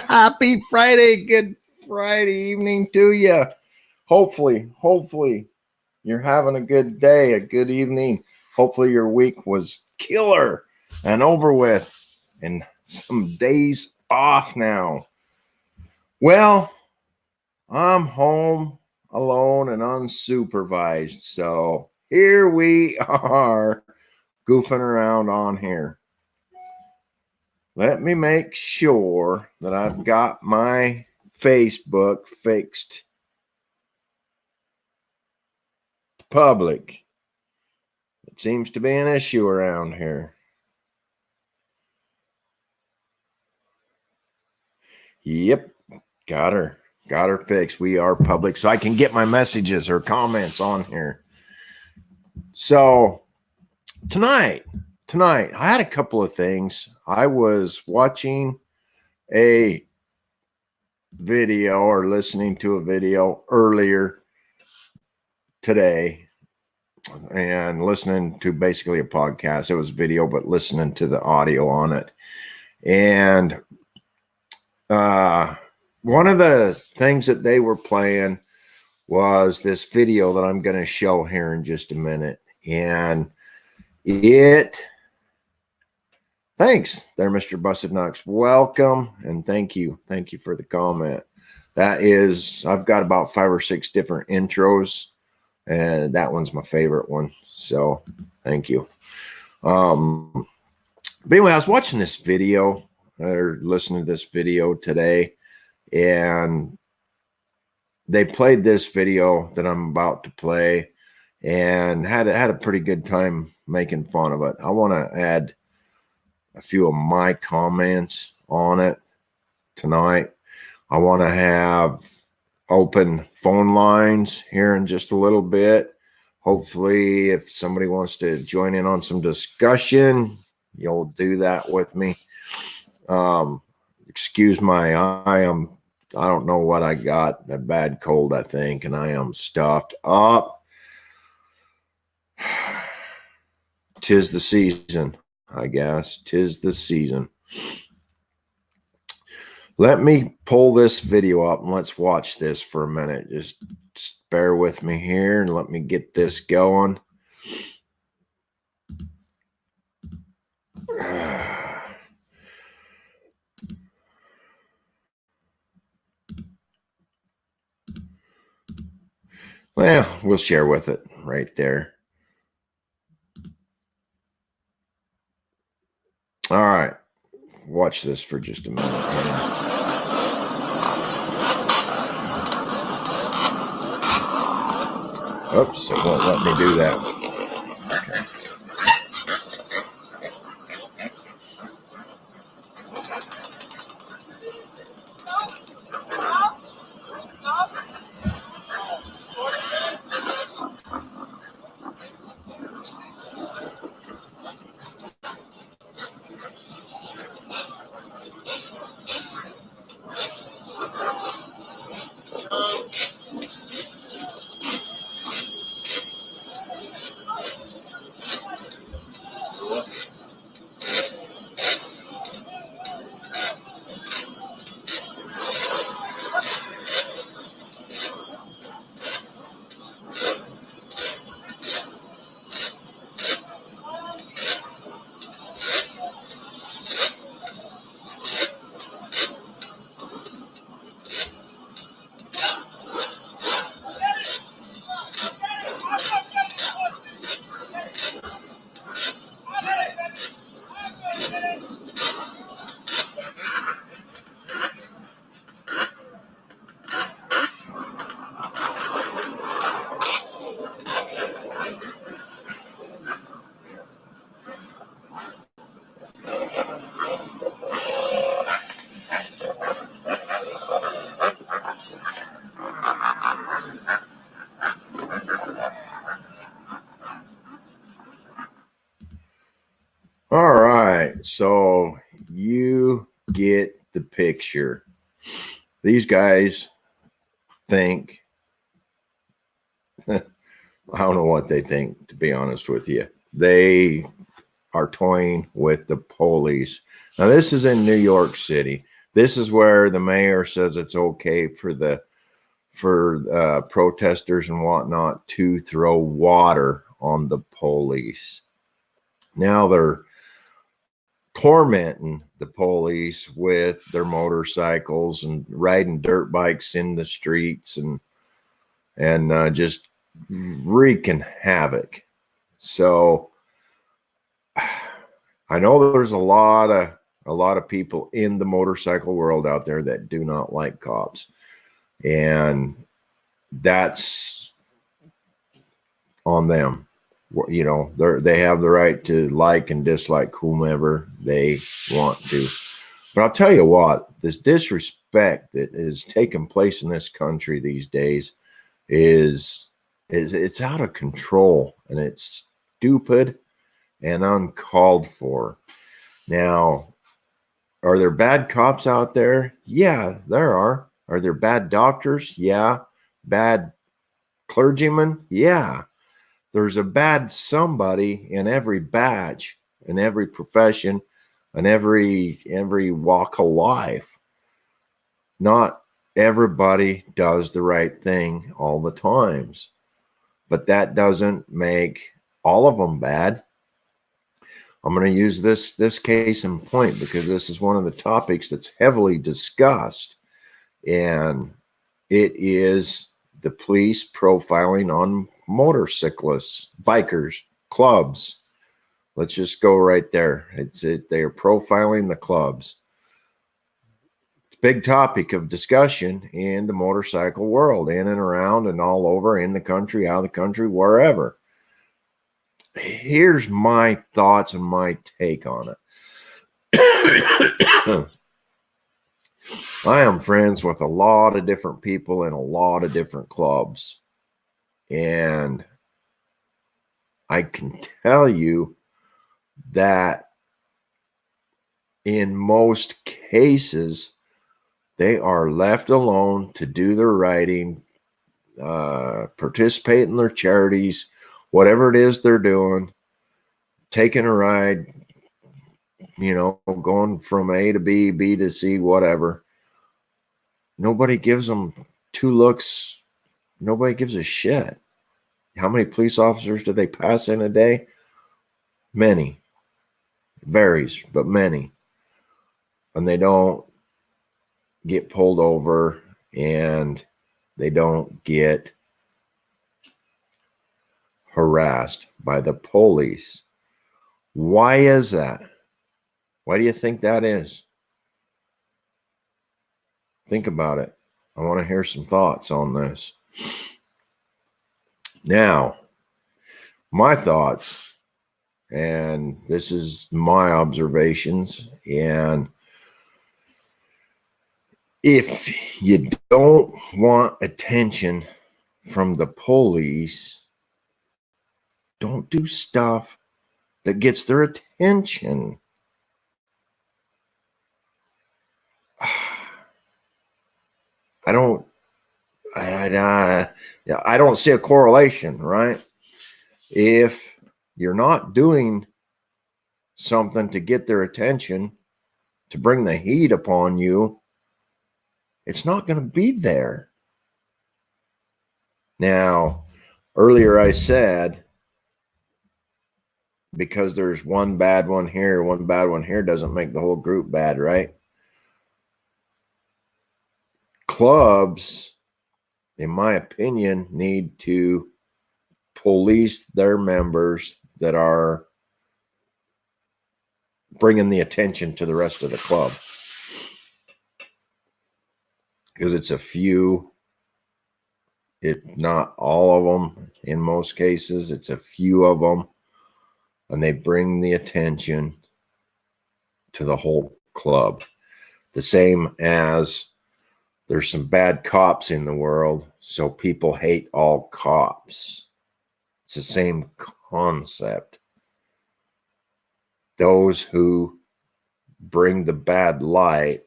Happy Friday. Good Friday evening to you. Hopefully you're having a good day, a good evening. Hopefully your week was killer and over with and some days off now. Well, I'm home alone and unsupervised. So here we are goofing around on here. Let me make sure that I've got my Facebook fixed to public. It seems to be an issue around here. Yep, got her fixed. We are public, so I can get my messages or comments on here. So tonight, I had a couple of things. I was watching a video or listening to a video earlier today and listening to basically a podcast. It was video, but listening to the audio on it. And one of the things that they were playing was this video that I'm going to show here in just a minute. And thanks there, Mr. Busted Knox. Welcome. And thank you. Thank you for the comment. I've got about 5 or 6 different intros, and that one's my favorite one. So thank you. But anyway, I was watching this video or listening to this video today, and they played this video that I'm about to play and had a pretty good time making fun of it. I want to add a few of my comments on it tonight. I want to have open phone lines here in just a little bit. Hopefully, if somebody wants to join in on some discussion, you'll do that with me. Excuse I don't know what I got, a bad cold, I think, and I am stuffed up. 'Tis the season, I guess. 'Tis the season. Let me pull this video up and let's watch this for a minute. Just bear with me here and let me get this going. Well, we'll share with it right there. All right. Watch this for just a minute. Oops, it won't let me do that. Okay. All right, so you get the picture. These guys think, I don't know what they think, to be honest with you. They are toying with the police. Now, this is in New York City. This is where the mayor says it's okay for protesters and whatnot to throw water on the police. Now they're tormenting the police with their motorcycles and riding dirt bikes in the streets and just wreaking havoc. So I know there's a lot of people in the motorcycle world out there that do not like cops, and that's on them. You know, they have the right to like and dislike whomever they want to. But I'll tell you what, this disrespect that is taking place in this country these days is it's out of control, and it's stupid and uncalled for. Now, are there bad cops out there? Yeah, there are. Are there bad doctors? Yeah. Bad clergymen? Yeah. There's a bad somebody in every batch, in every profession, in every walk of life. Not everybody does the right thing all the times, but that doesn't make all of them bad. I'm going to use this case in point because this is one of the topics that's heavily discussed, and it is the police profiling on motorcyclists, bikers, clubs. Let's just go right there. They are profiling the clubs. It's a big topic of discussion in the motorcycle world, in and around and all over, in the country, out of the country, wherever. Here's my thoughts and my take on it. I am friends with a lot of different people in a lot of different clubs. And I can tell you that in most cases, they are left alone to do their writing, participate in their charities, whatever it is they're doing, taking a ride, you know, going from A to B, B to C, whatever. Nobody gives them two looks. Nobody gives a shit. How many police officers do they pass in a day? Many. Varies, but many. And they don't get pulled over, and they don't get harassed by the police. Why is that? Why do you think that is? Think about it. I want to hear some thoughts on this. Now, my thoughts, and this is my observations, and if you don't want attention from the police, don't do stuff that gets their attention. I don't see a correlation, right? If you're not doing something to get their attention, to bring the heat upon you, it's not going to be there. Now, earlier I said, because there's one bad one here, one bad one here, doesn't make the whole group bad, right? Clubs, in my opinion, need to police their members that are bringing the attention to the rest of the club. Because it's a few, if not all of them, in most cases, it's a few of them, and they bring the attention to the whole club. The same as there's some bad cops in the world, so people hate all cops. It's the same concept. Those who bring the bad light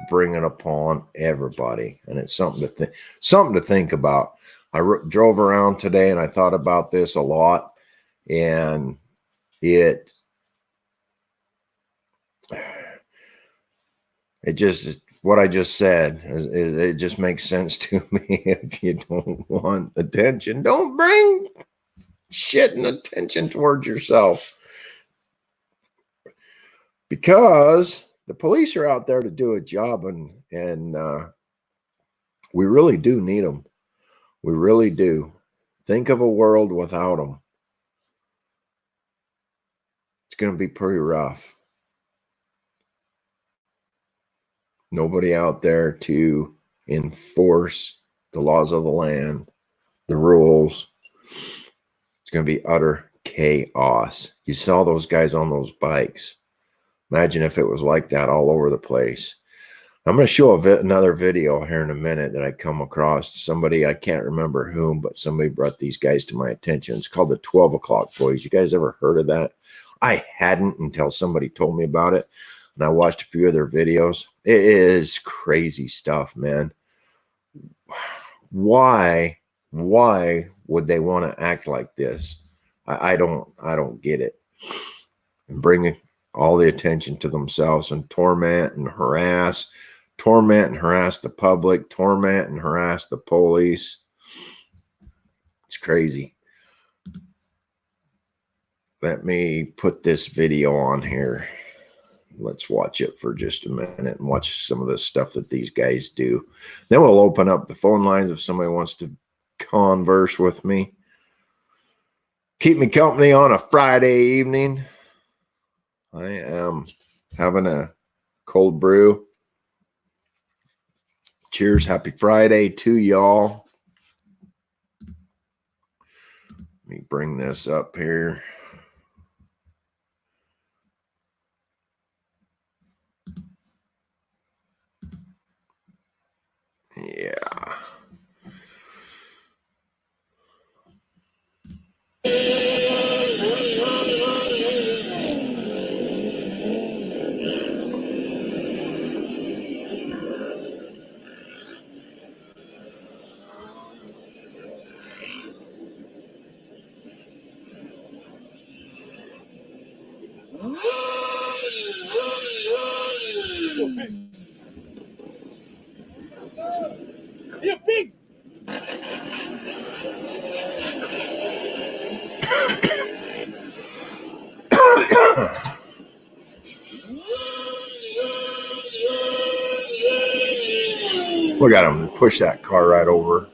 bring it upon everybody, and it's something to think about. I drove around today and I thought about this a lot, and it just, what I just said, it just makes sense to me. If you don't want attention, don't bring shit and attention towards yourself, because the police are out there to do a job, and we really do need them. We really do. Think of a world without them. It's going to be pretty rough. Nobody out there to enforce the laws of the land, the rules. It's going to be utter chaos. You saw those guys on those bikes. Imagine if it was like that all over the place. I'm going to show another video here in a minute that I come across. Somebody, I can't remember whom, but somebody brought these guys to my attention. It's called the 12 o'clock boys. You guys ever heard of that? I hadn't until somebody told me about it, and I watched a few of their videos. It is crazy stuff, man. Why would they want to act like this? I don't get it. And bring all the attention to themselves and torment and harass the public, torment and harass the police. It's crazy. Let me put this video on here. Let's watch it for just a minute and watch some of the stuff that these guys do. Then we'll open up the phone lines if somebody wants to converse with me. Keep me company on a Friday evening. I am having a cold brew. Cheers. Happy Friday to y'all. Let me bring this up here. Yeah. You pig! Look at him push that car right over.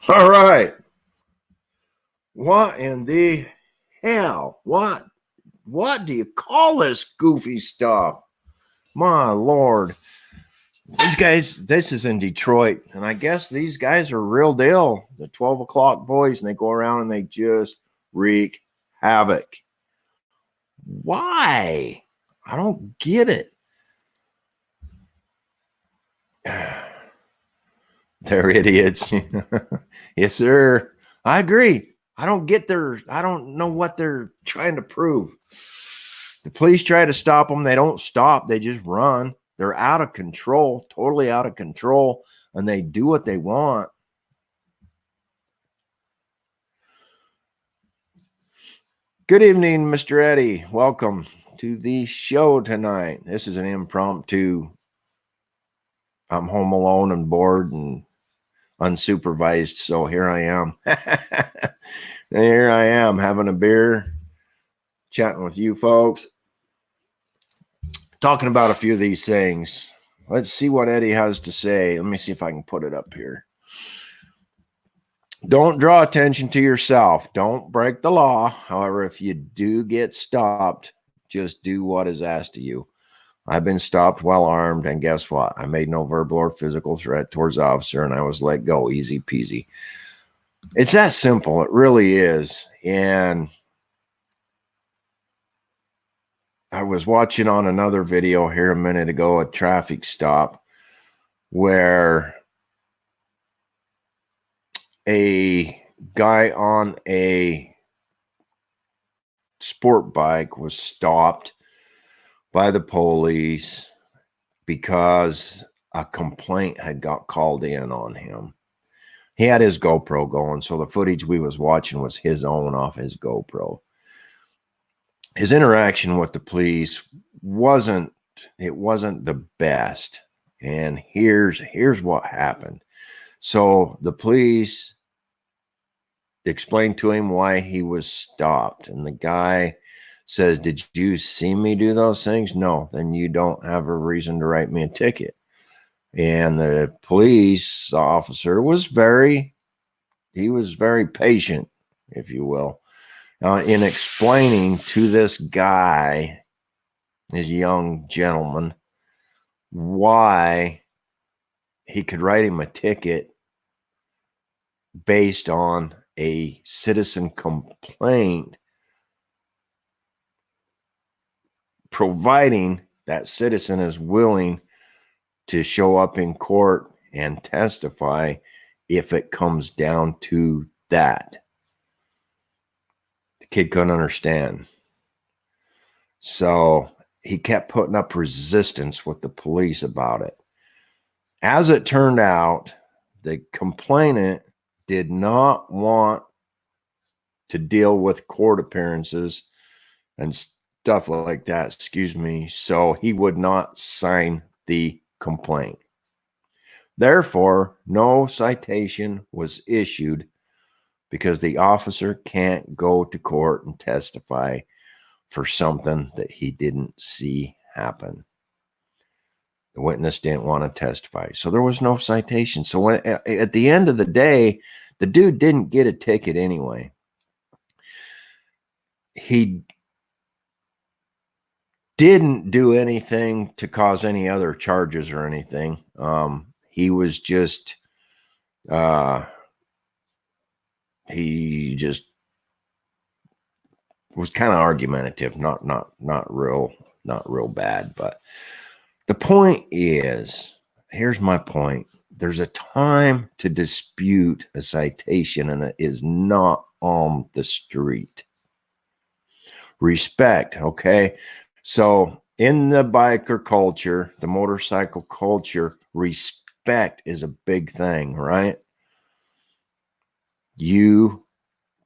All right. What in the hell? What do you call this goofy stuff? My Lord. These guys, this is in Detroit, and I guess these guys are real deal. The 12 o'clock boys, and they go around and they just wreak havoc. Why? I don't get it. They're idiots. Yes, sir. I agree. I don't know what they're trying to prove. The police try to stop them. They don't stop. They just run. They're out of control, totally out of control, and they do what they want. Good evening, Mr. Eddie. Welcome to the show tonight. This is an impromptu. I'm home alone and bored and unsupervised, so here I am. Here I am having a beer, chatting with you folks, talking about a few of these things. Let's see what Eddie has to say. Let me see if I can put it up here. Don't draw attention to yourself. Don't break the law. However, if you do get stopped, just do what is asked of you. I've been stopped while armed, and guess what? I made no verbal or physical threat towards the officer, and I was let go. Easy peasy. It's that simple. It really is. And I was watching on another video here a minute ago, a traffic stop, where a guy on a sport bike was stopped by the police because a complaint had got called in on him. He had his GoPro going, so the footage we was watching was his own off his GoPro. His interaction with the police wasn't the best. And here's what happened. So the police explained to him why he was stopped. And the guy says, "Did you see me do those things?" "No." "Then you don't have a reason to write me a ticket." And the police officer was very patient, if you will, in explaining to this guy, this young gentleman, why he could write him a ticket based on a citizen complaint, providing that citizen is willing to show up in court and testify if it comes down to that. The kid couldn't understand. So he kept putting up resistance with the police about it. As it turned out, the complainant did not want to deal with court appearances and stuff like that, so he would not sign the complaint. Therefore, no citation was issued because the officer can't go to court and testify for something that he didn't see happen. The witness didn't want to testify, so there was no citation. So when, at the end of the day, the dude didn't get a ticket anyway. He didn't do anything to cause any other charges or anything. He was just he just was kind of argumentative, not real bad. But the point is, here's my point. There's a time to dispute a citation, and it is not on the street. Respect, okay? So in the biker culture, the motorcycle culture, respect is a big thing, right? You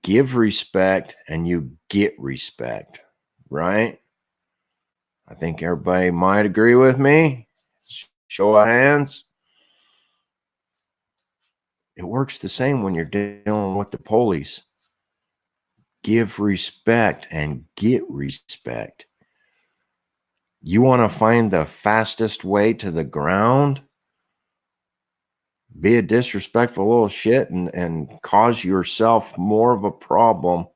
give respect and you get respect, right? I think everybody might agree with me. Show of hands. It works the same when you're dealing with the police. Give respect and get respect. You want to find the fastest way to the ground? Be a disrespectful little shit and cause yourself more of a problem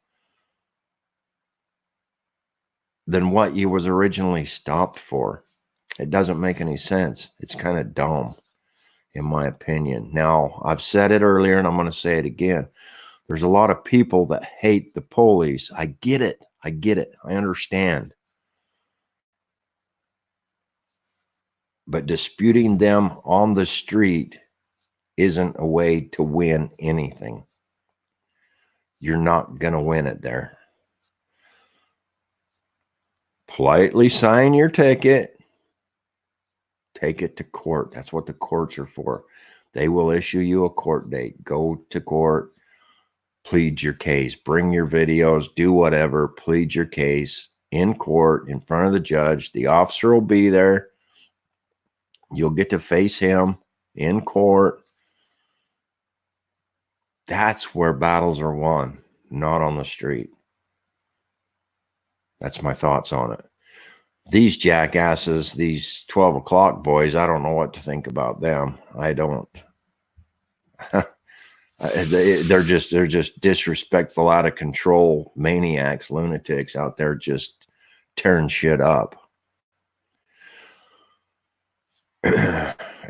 than what you was originally stopped for. It doesn't make any sense. It's kind of dumb, in my opinion. Now, I've said it earlier, and I'm going to say it again. There's a lot of people that hate the police. I get it. I understand. But disputing them on the street isn't a way to win anything. You're not going to win it there. Politely sign your ticket. Take it to court. That's what the courts are for. They will issue you a court date. Go to court. Plead your case. Bring your videos. Do whatever. Plead your case in court in front of the judge. The officer will be there. You'll get to face him in court. That's where battles are won, not on the street. That's my thoughts on it. These jackasses, these 12 o'clock boys, I don't know what to think about them. I don't. They're just disrespectful, out of control maniacs, lunatics out there just tearing shit up.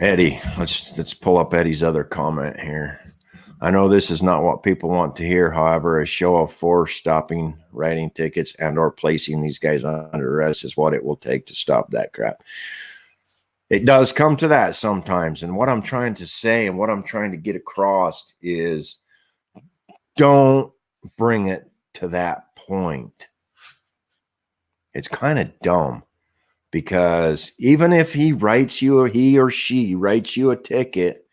Eddie, let's pull up Eddie's other comment here. I know this is not what people want to hear. However, a show of force stopping, writing tickets, and or placing these guys under arrest is what it will take to stop that crap. It does come to that sometimes. And what I'm trying to say and what I'm trying to get across is don't bring it to that point. It's kind of dumb, because even if he or she writes you a ticket,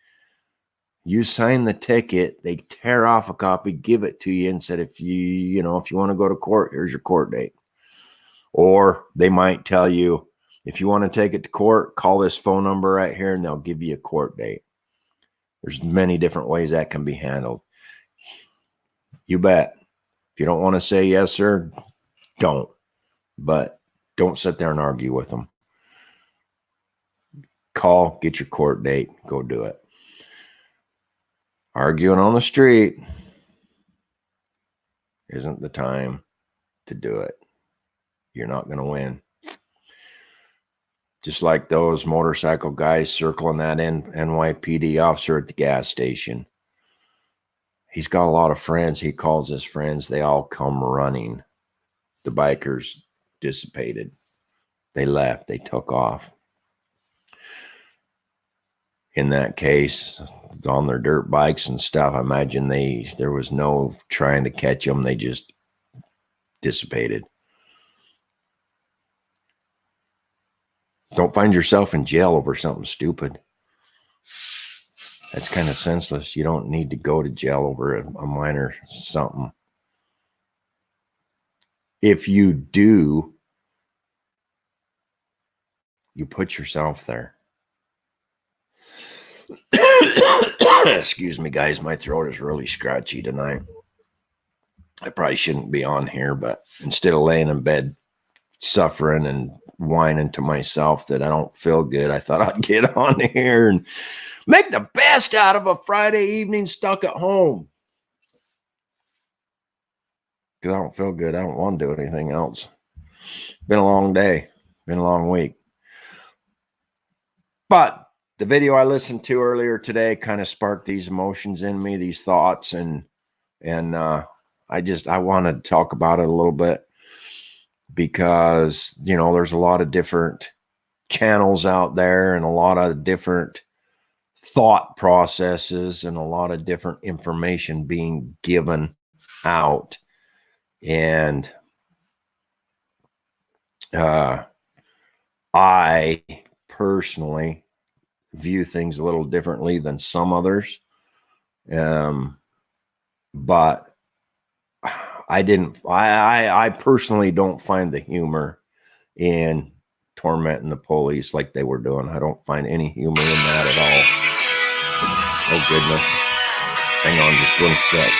you sign the ticket, they tear off a copy, give it to you, and said, if you want to go to court, here's your court date. Or they might tell you, if you want to take it to court, call this phone number right here and they'll give you a court date. There's many different ways that can be handled. You bet. If you don't want to say yes, sir, don't. But don't sit there and argue with them. Call, get your court date, go do it. Arguing on the street isn't the time to do it. You're not going to win. Just like those motorcycle guys circling that NYPD officer at the gas station. He's got a lot of friends. He calls his friends. They all come running. The bikers dissipated. They left. They took off. In that case, on their dirt bikes and stuff, I imagine there was no trying to catch them. They just dissipated. Don't find yourself in jail over something stupid. That's kind of senseless. You don't need to go to jail over a minor something. If you do, you put yourself there. Excuse me, guys. My throat is really scratchy tonight. I probably shouldn't be on here, but instead of laying in bed suffering and whining to myself that I don't feel good, I thought I'd get on here and make the best out of a Friday evening stuck at home. Because I don't feel good. I don't want to do anything else. Been a long day. Been a long week. But the video I listened to earlier today kind of sparked these emotions in me, these thoughts, and I wanted to talk about it a little bit because, there's a lot of different channels out there and a lot of different thought processes and a lot of different information being given out. And I personally view things a little differently than some others. But I personally don't find the humor in tormenting the police like they were doing. I don't find any humor in that at all. Oh goodness. Hang on just 1 sec.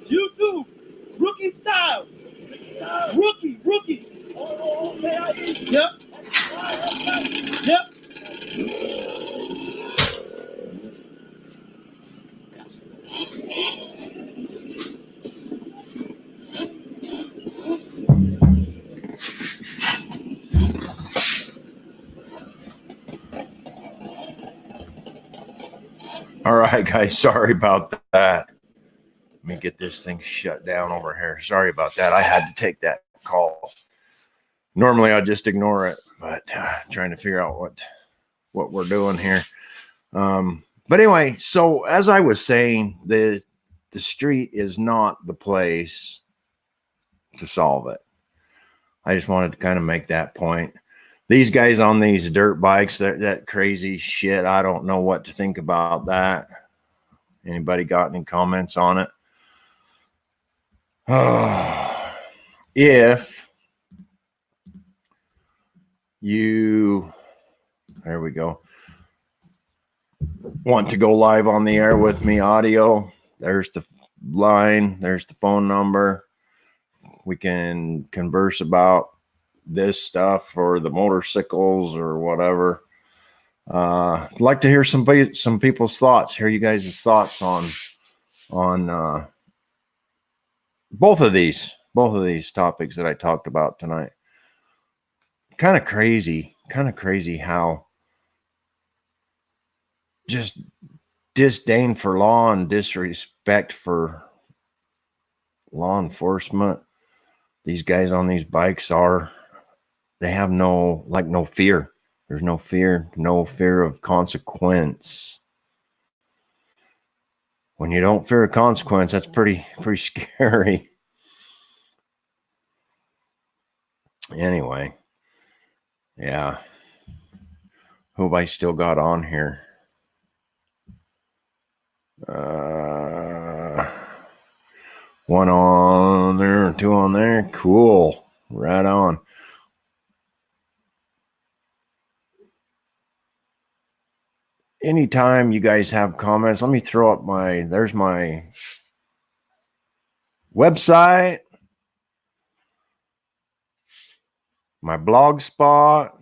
YouTube, Rookie Styles. Rookie. Oh, okay. Yep. All right, guys. Sorry about that. Let me get this thing shut down over here. Sorry about that. I had to take that call. Normally, I just ignore it, but trying to figure out what we're doing here. But anyway, so as I was saying, the street is not the place to solve it. I just wanted to kind of make that point. These guys on these dirt bikes, that crazy shit, I don't know what to think about that. Anybody got any comments on it? If you, there we go, want to go live on the air with me audio, there's the line, there's the phone number. We can converse about this stuff or the motorcycles or whatever. I'd like to hear some people's thoughts, hear you guys' thoughts on both of these topics that I talked about tonight. Kind of crazy how just disdain for law and disrespect for law enforcement these guys on these bikes they have no fear. There's no fear of consequence. When you don't fear a consequence, that's pretty scary. Anyway, yeah. Who have I still got on here? One on there, two on there. Cool. Right on. Anytime you guys have comments, let me throw up there's my website, my blog spot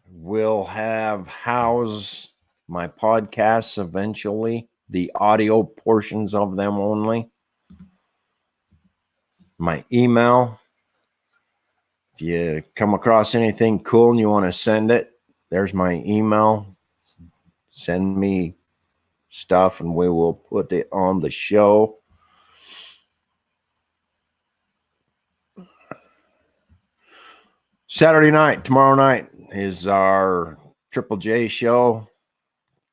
will house my podcasts eventually, the audio portions of them only. My email, if you come across anything cool and you want to send it, there's my email. Send me stuff and we will put it on the show. Saturday night, tomorrow night, is our Triple J show.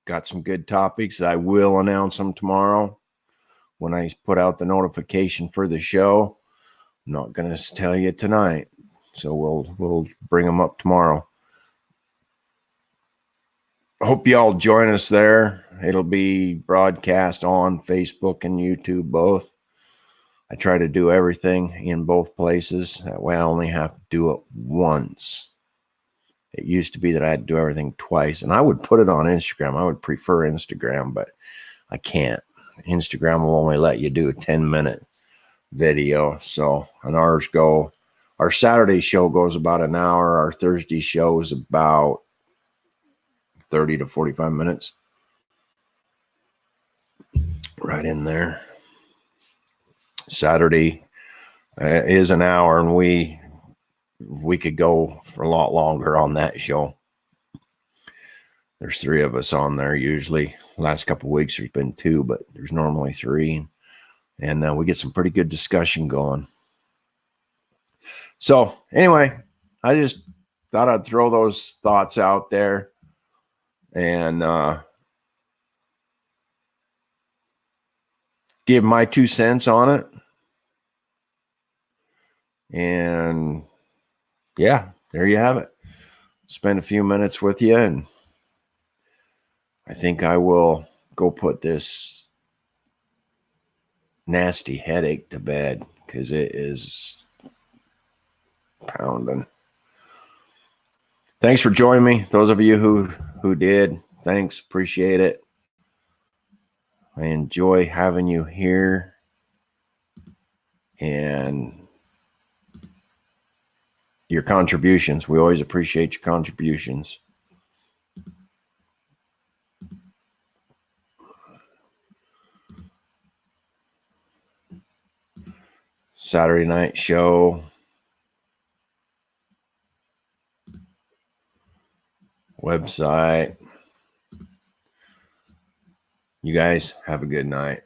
Got some good topics. I will announce them tomorrow when I put out the notification for the show. I'm not going to tell you tonight, so we'll bring them up tomorrow. Hope y'all join us there. It'll be broadcast on Facebook and YouTube both. I try to do everything in both places. That way I only have to do it once. It used to be that I had to do everything twice, and I would put it on Instagram. I would prefer Instagram, but I can't. Instagram will only let you do a 10-minute video. So on our Saturday show goes about an hour. Our Thursday show is about 30 to 45 minutes. Right in there. Saturday is an hour, and we could go for a lot longer on that show. There's 3 of us on there usually. Last couple of weeks there's been 2, but there's normally 3, and we get some pretty good discussion going. So anyway, I just thought I'd throw those thoughts out there and give my 2 cents on it. And yeah, there you have it. Spend a few minutes with you, and I think I will go put this nasty headache to bed because it is pounding. Thanks for joining me. Those of you who did, thanks. Appreciate it. I enjoy having you here. And your contributions. We always appreciate your contributions. Saturday night show. Website. You guys have a good night.